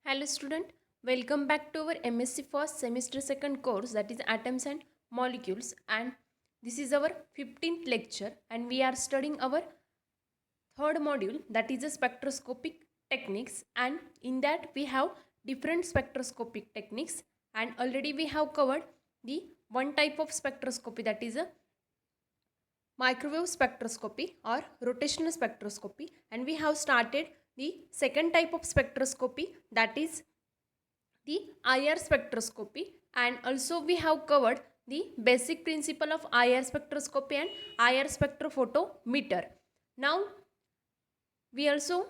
Hello student, welcome back to our MSc first semester second course, that is atoms and molecules, and this is our 15th lecture and we are studying our third module, that is a spectroscopic techniques, and in that we have different spectroscopic techniques, and already we have covered the one type of spectroscopy, that is a microwave spectroscopy or rotational spectroscopy, and we have started the second type of spectroscopy, that is the IR spectroscopy, and also we have covered the basic principle of IR spectroscopy and IR spectrophotometer. Now we also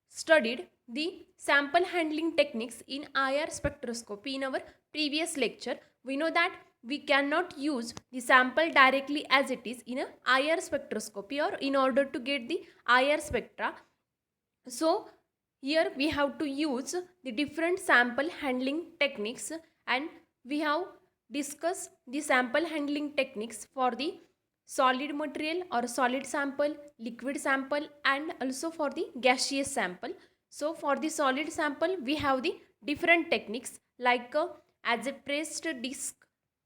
studied the sample handling techniques in IR spectroscopy in our previous lecture. We know that we cannot use the sample directly as it is in a IR spectroscopy or in order to get the IR spectra. So here we have to use the different sample handling techniques, and we have discussed the sample handling techniques for the solid material or solid sample, liquid sample, and also for the gaseous sample. So for the solid sample we have the different techniques like as a pressed disc,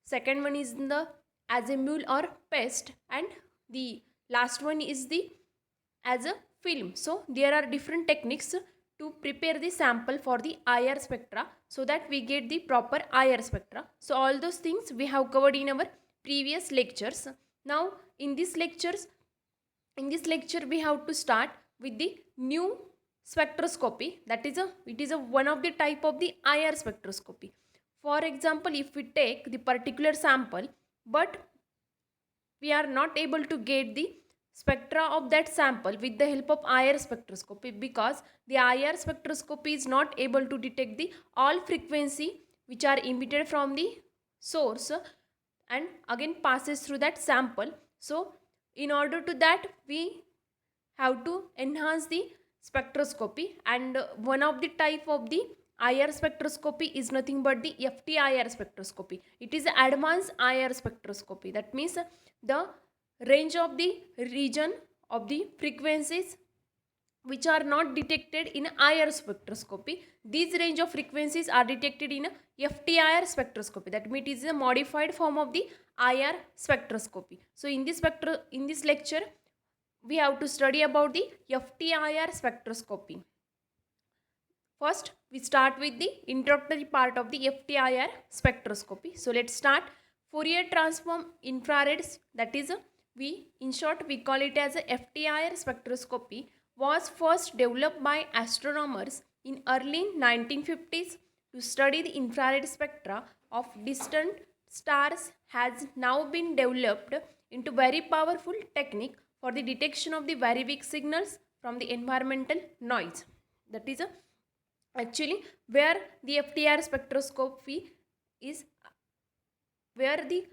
second one is the as a mule or paste, and the last one is the as a film. So there are different techniques to prepare the sample for the IR spectra so that we get the proper IR spectra. So all those things we have covered in our previous lectures. Now in this lecture we have to start with the new spectroscopy, that is it is a one of the type of the IR spectroscopy. For example, if we take the particular sample but we are not able to get the spectra of that sample with the help of IR spectroscopy, because the IR spectroscopy is not able to detect the all frequency which are emitted from the source and again passes through that sample. So in order to that we have to enhance the spectroscopy, and one of the type of the IR spectroscopy is nothing but the FTIR spectroscopy. It is advanced IR spectroscopy. That means the range of the region of the frequencies which are not detected in IR spectroscopy, these range of frequencies are detected in FTIR spectroscopy. That means it is a modified form of the IR spectroscopy. So in this lecture we have to study about the FTIR spectroscopy. First, we start with the introductory part of the FTIR spectroscopy. So let's start. Fourier transform infrareds, that is in short we call it as a FTIR spectroscopy, was first developed by astronomers in early 1950s to study the infrared spectra of distant stars. Has now been developed into very powerful technique for the detection of the very weak signals from the environmental noise. That is actually where the FTIR spectroscopy is, where the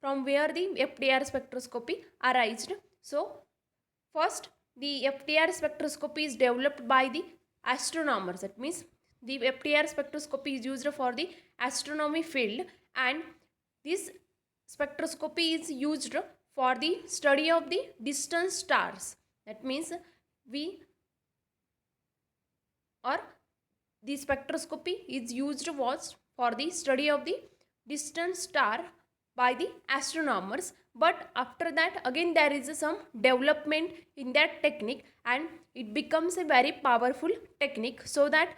FTIR spectroscopy arised. So first the FTIR spectroscopy is developed by the astronomers. That means the FTIR spectroscopy is used for the astronomy field, and this spectroscopy is used for the study of the distant stars. That means we or the spectroscopy is used was for the study of the distant star by the astronomers, but after that again there is some development in that technique and it becomes a very powerful technique, so that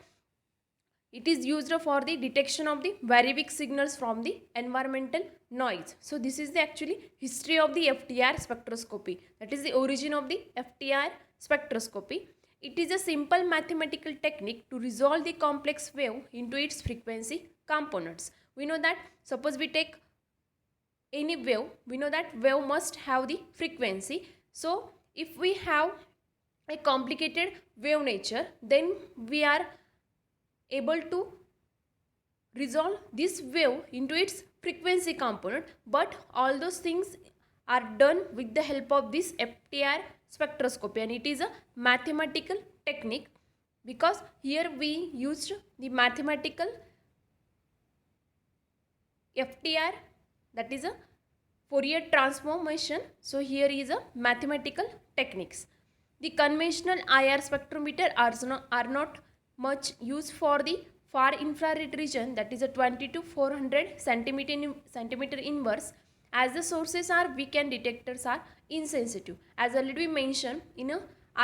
it is used for the detection of the very weak signals from the environmental noise. So this is the actually history of the FTIR spectroscopy. That is the origin of the FTIR spectroscopy. It is a simple mathematical technique to resolve the complex wave into its frequency components. We know that suppose we take any wave, we know that wave must have the frequency. So if we have a complicated wave nature, then we are able to resolve this wave into its frequency component, but all those things are done with the help of this FTIR spectroscopy, and it is a mathematical technique because here we used the mathematical FTIR, that is a Fourier transformation. So here is a mathematical techniques. The conventional IR spectrometer are not much used for the far infrared region, that is a 20 to 400 centimeter inverse. As the sources are weak and detectors are insensitive. As already mentioned, in a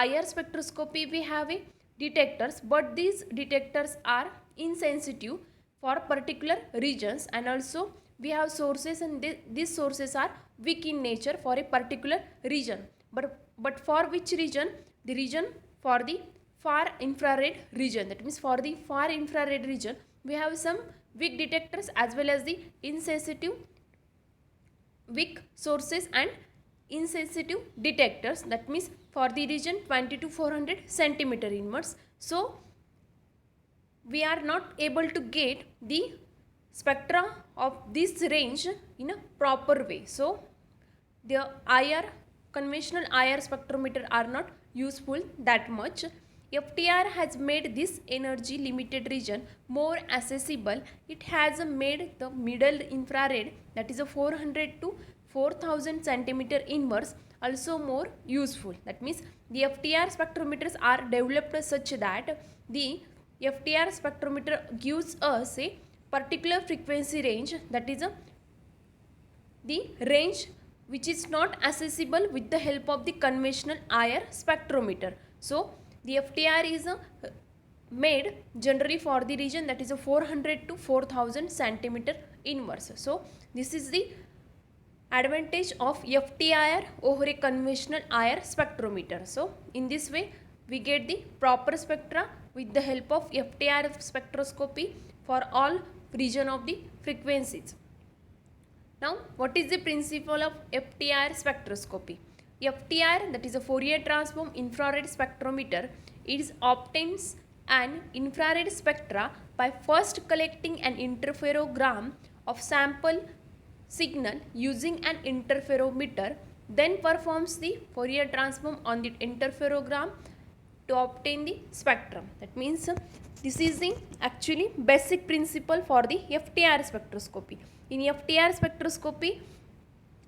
IR spectroscopy we have a detectors, but these detectors are insensitive for particular regions, and also we have sources, and these sources are weak in nature for a particular region. But for which region? The region for the far infrared region. That means for the far infrared region we have some weak detectors as well as the insensitive weak sources and insensitive detectors. That means for the region 20 to 400 centimeter inwards. So we are not able to get the spectra of this range in a proper way. So the IR, conventional IR spectrometer are not useful that much. FTIR has made this energy limited region more accessible. It has made the middle infrared, that is a 400 to 4000 centimeter inverse, also more useful. That means the FTIR spectrometers are developed such that the FTIR spectrometer gives us a particular frequency range, that is the range which is not accessible with the help of the conventional IR spectrometer. So the FTIR is made generally for the region that is a 400 to 4000 centimeter inverse. So this is the advantage of FTIR over a conventional IR spectrometer. So in this way we get the proper spectra with the help of FTIR spectroscopy for all region of the frequencies. Now, what is the principle of FTIR spectroscopy? FTIR, that is a Fourier transform infrared spectrometer, it obtains an infrared spectra by first collecting an interferogram of sample signal using an interferometer, then performs the Fourier transform on the interferogram to obtain the spectrum. That means this is the actually basic principle for the FTIR spectroscopy. In FTIR spectroscopy,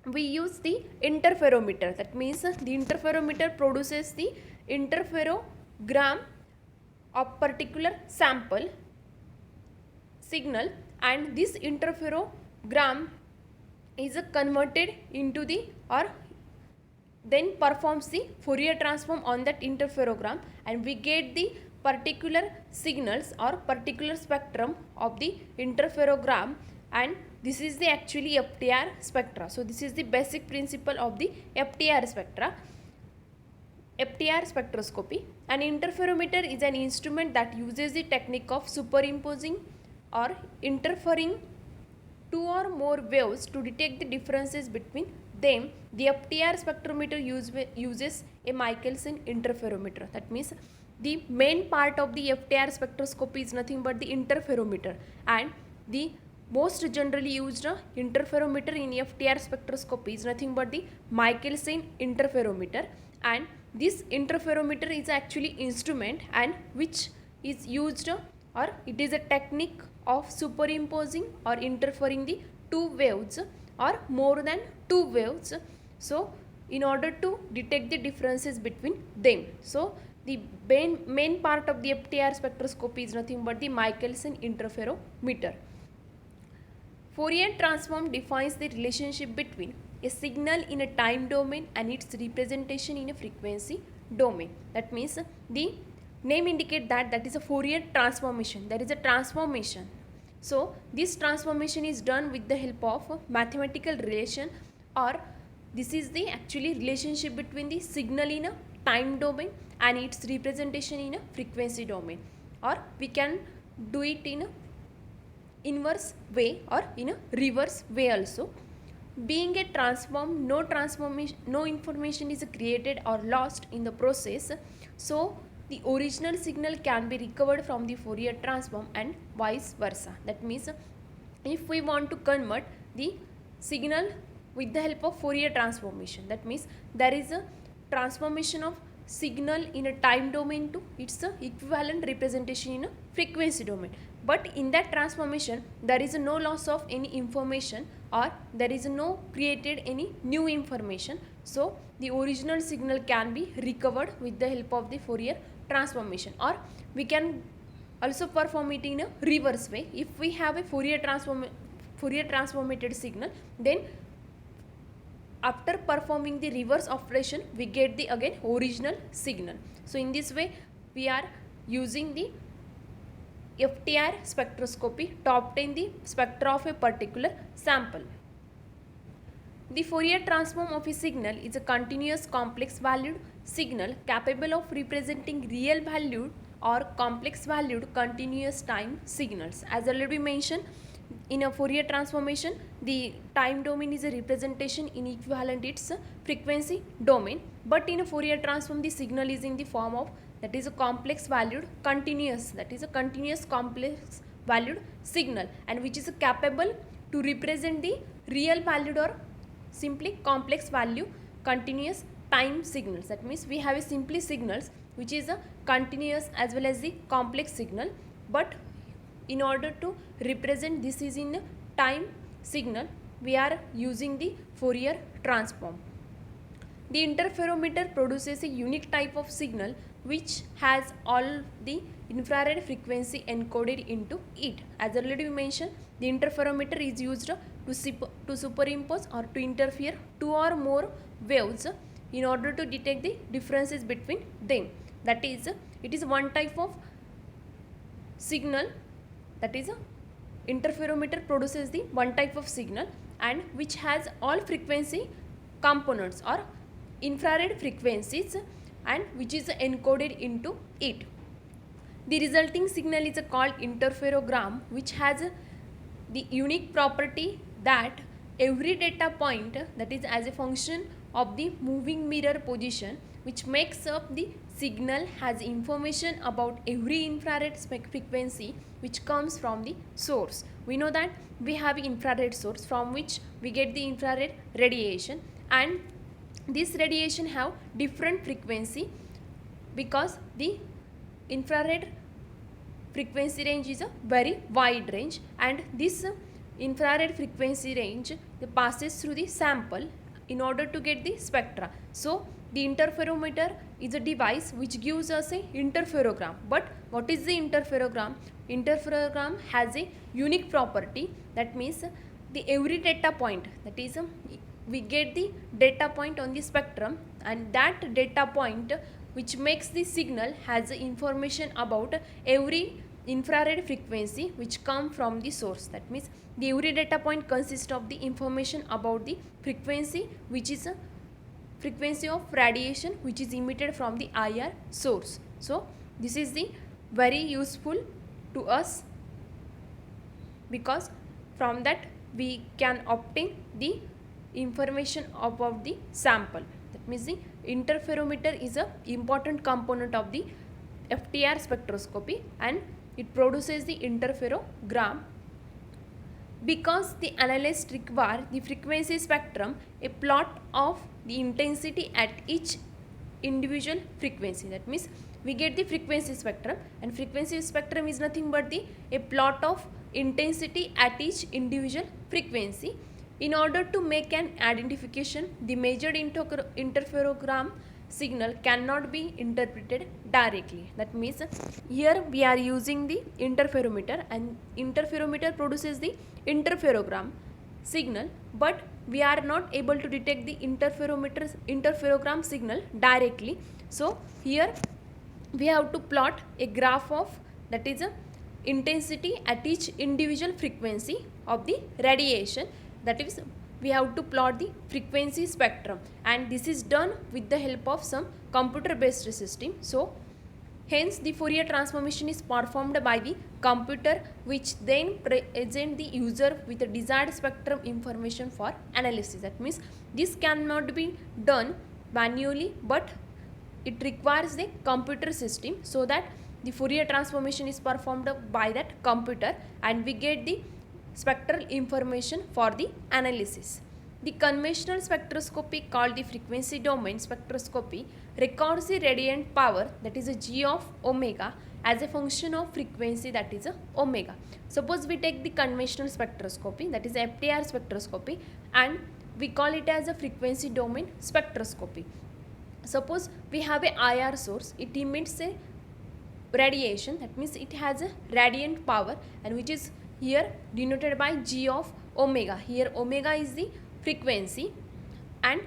we use the interferometer. That means the interferometer produces the interferogram of particular sample signal, and this interferogram is converted into the, or then performs the Fourier transform on that interferogram, and we get the particular signals or particular spectrum of the interferogram, and this is the actually FTIR spectra. So this is the basic principle of the FTIR spectra. FTIR spectroscopy. An interferometer is an instrument that uses the technique of superimposing or interfering two or more waves to detect the differences between them. The FTIR spectrometer uses a Michelson interferometer. That means the main part of the FTIR spectroscopy is nothing but the interferometer, and the most generally used interferometer in FTIR spectroscopy is nothing but the Michelson interferometer, and this interferometer is actually instrument and which is used, or it is a technique of superimposing or interfering the two waves or more than two waves, so in order to detect the differences between them. So the main part of the FTIR spectroscopy is nothing but the Michelson interferometer. Fourier transform defines the relationship between a signal in a time domain and its representation in a frequency domain. That means the name indicate that is a Fourier transformation. There is a transformation. So this transformation is done with the help of mathematical relation, or this is the actually relationship between the signal in a time domain and its representation in a frequency domain, or we can do it in a inverse way or in a reverse way also. Being a transform, no information is created or lost in the process, so the original signal can be recovered from the Fourier transform and vice versa. That means if we want to convert the signal with the help of Fourier transformation, that means there is a transformation of signal in a time domain to its equivalent representation in a frequency domain, but in that transformation there is no loss of any information or there is no created any new information, so the original signal can be recovered with the help of the Fourier transformation. Or we can also perform it in a reverse way. If we have a Fourier transformated signal, then after performing the reverse operation we get the again original signal. So in this way we are using the FTIR spectroscopy to obtain the spectra of a particular sample. The Fourier transform of a signal is a continuous complex valued signal capable of representing real valued or complex valued continuous time signals. As already mentioned, in a Fourier transformation, the time domain is a representation in equivalent its frequency domain, but in a Fourier transform the signal is in the form of, that is a complex valued continuous, that is a continuous complex valued signal, and which is capable to represent the real valued or simply complex value continuous time signals. That means we have a simply signals which is a continuous as well as the complex signal, but in order to represent this is in time signal we are using the Fourier transform. The interferometer produces a unique type of signal which has all the infrared frequency encoded into it. As already mentioned, the interferometer is used to superimpose or to interfere two or more waves in order to detect the differences between them. That is, it is one type of signal, that is interferometer produces the one type of signal and which has all frequency components or infrared frequencies and which is encoded into it. The resulting signal is called interferogram, which has the unique property that every data point, that is as a function of the moving mirror position which makes up the signal, has information about every infrared frequency which comes from the source. We know that we have infrared source from which we get the infrared radiation, and this radiation have different frequency because the infrared frequency range is a very wide range, and this infrared frequency range passes through the sample in order to get the spectra. So the interferometer is a device which gives us a interferogram. But what is the interferogram? Interferogram has a unique property, that means the every data point, that is we get the data point on the spectrum, and that data point which makes the signal has information about every infrared frequency which come from the source. That means the every data point consists of the information about the frequency, which is a frequency of radiation which is emitted from the IR source. So this is the very useful to us because from that we can obtain the information about the sample. That means the interferometer is a important component of the FTIR spectroscopy and it produces the interferogram. Because the analyst require the frequency spectrum, a plot of the intensity at each individual frequency. That means we get the frequency spectrum, and frequency spectrum is nothing but the a plot of intensity at each individual frequency. In order to make an identification, the measured interferogram signal cannot be interpreted directly. That means here we are using the interferometer, and interferometer produces the interferogram signal, but we are not able to detect the interferogram signal directly. So here we have to plot a graph of, that is a intensity at each individual frequency of the radiation. That is, we have to plot the frequency spectrum, and this is done with the help of some computer based system. So hence the Fourier transformation is performed by the computer, which then present the user with the desired spectrum information for analysis. That means this cannot be done manually, but it requires the computer system, so that the Fourier transformation is performed by that computer and we get the spectral information for the analysis. The conventional spectroscopy, called the frequency domain spectroscopy, records the radiant power, that is a G of omega, as a function of frequency, that is a omega. Suppose we take the conventional spectroscopy, that is FTIR spectroscopy, and we call it as a frequency domain spectroscopy. Suppose we have a IR source, it emits a radiation, that means it has a radiant power, and which is here denoted by g of omega. Here omega is the frequency and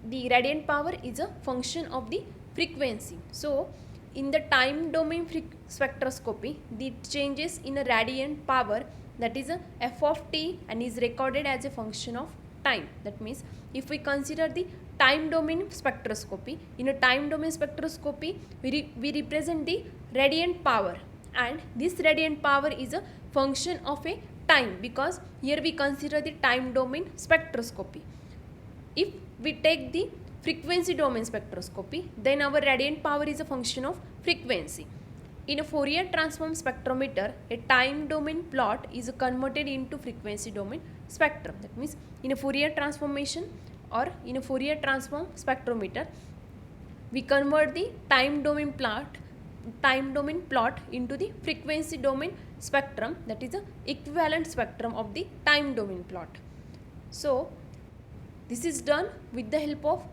the radiant power is a function of the frequency. So in the time domain spectroscopy, the changes in a radiant power, that is a f of t, and is recorded as a function of time. That means if we consider the time domain spectroscopy, in a time domain spectroscopy we represent the radiant power, and this radiant power is a function of a time, because here we consider the time domain spectroscopy. If we take the frequency domain spectroscopy, then our radiant power is a function of frequency. In a Fourier transform spectrometer, a time domain plot is converted into frequency domain spectrum. That means in a Fourier transformation or in a Fourier transform spectrometer, we convert the time domain plot into the frequency domain spectrum, that is the equivalent spectrum of the time domain plot. So this is done with the help of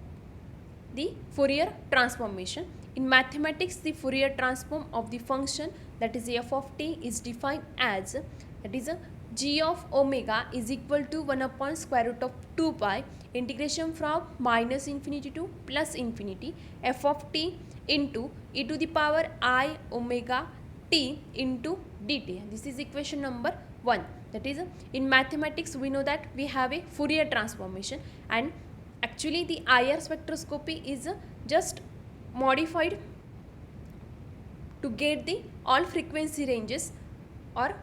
the Fourier transformation. In mathematics, the Fourier transform of the function, that is f of t, is defined as, that is a g of omega is equal to 1 upon square root of 2 pi integration from minus infinity to plus infinity f of t into e to the power I omega t into dt. This is equation number 1. That is, in mathematics we know that we have a Fourier transformation, and actually the IR spectroscopy is just modified to get the all frequency ranges, or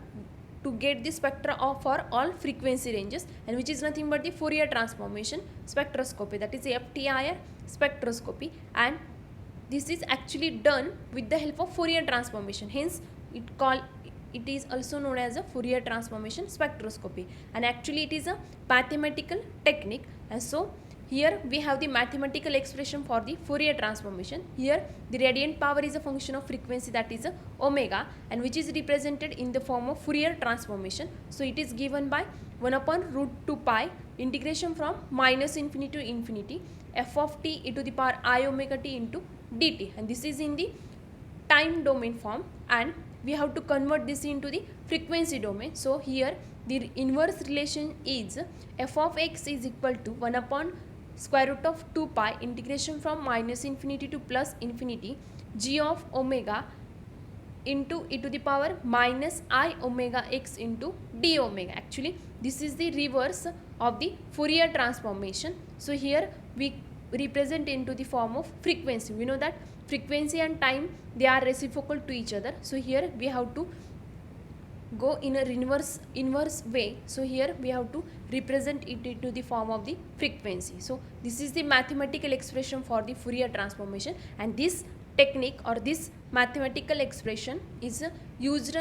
to get the spectra for all frequency ranges, and which is nothing but the Fourier transformation spectroscopy, that is FTIR spectroscopy, and this is actually done with the help of Fourier transformation. Hence it is also known as a Fourier transformation spectroscopy, and actually it is a mathematical technique. And so here we have the mathematical expression for the Fourier transformation. Here the radiant power is a function of frequency, that is omega, and which is represented in the form of Fourier transformation. So it is given by 1 upon root 2 pi integration from minus infinity to infinity f of t e to the power I omega t into dt, and this is in the time domain form, and we have to convert this into the frequency domain. So here the inverse relation is f of x is equal to 1 upon square root of 2 pi integration from minus infinity to plus infinity g of omega into e to the power minus I omega x into d omega. Actually this is the reverse of the Fourier transformation. So here we represent into the form of frequency. We know that frequency and time, they are reciprocal to each other. So here we have to go in a inverse way. So here we have to represent it into the form of the frequency. So this is the mathematical expression for the Fourier transformation, and this technique or this mathematical expression is used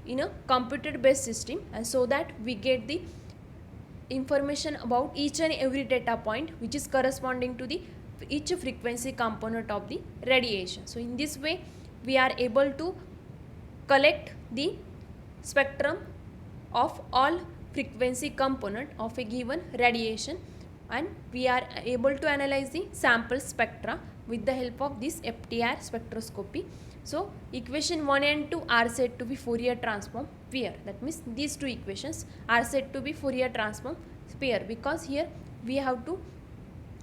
in a computer based system, and so that we get the information about each and every data point which is corresponding to the each frequency component of the radiation. So in this way we are able to collect the spectrum of all frequency component of a given radiation, and we are able to analyze the sample spectra with the help of this FTIR spectroscopy. So equation 1 and 2 are said to be Fourier transform pair. That means these two equations are said to be Fourier transform pair, because here we have to,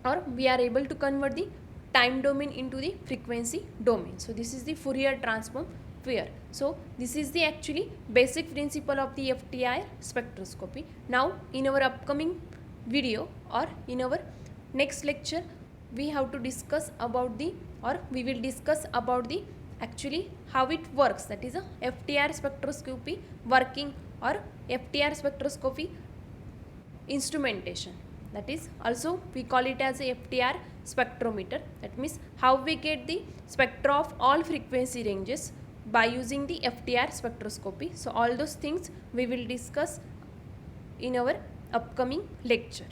or we are able to convert the time domain into the frequency domain. So this is the Fourier transform pair. So this is the actually basic principle of the FTIR spectroscopy. Now in our upcoming video or in our next lecture, we have to discuss about the, or we will discuss about the actually how it works, that is a FTIR spectroscopy working, or FTIR spectroscopy instrumentation. That is also we call it as a FTIR spectrometer. That means how we get the spectra of all frequency ranges by using the FTIR spectroscopy. So all those things we will discuss in our upcoming lecture.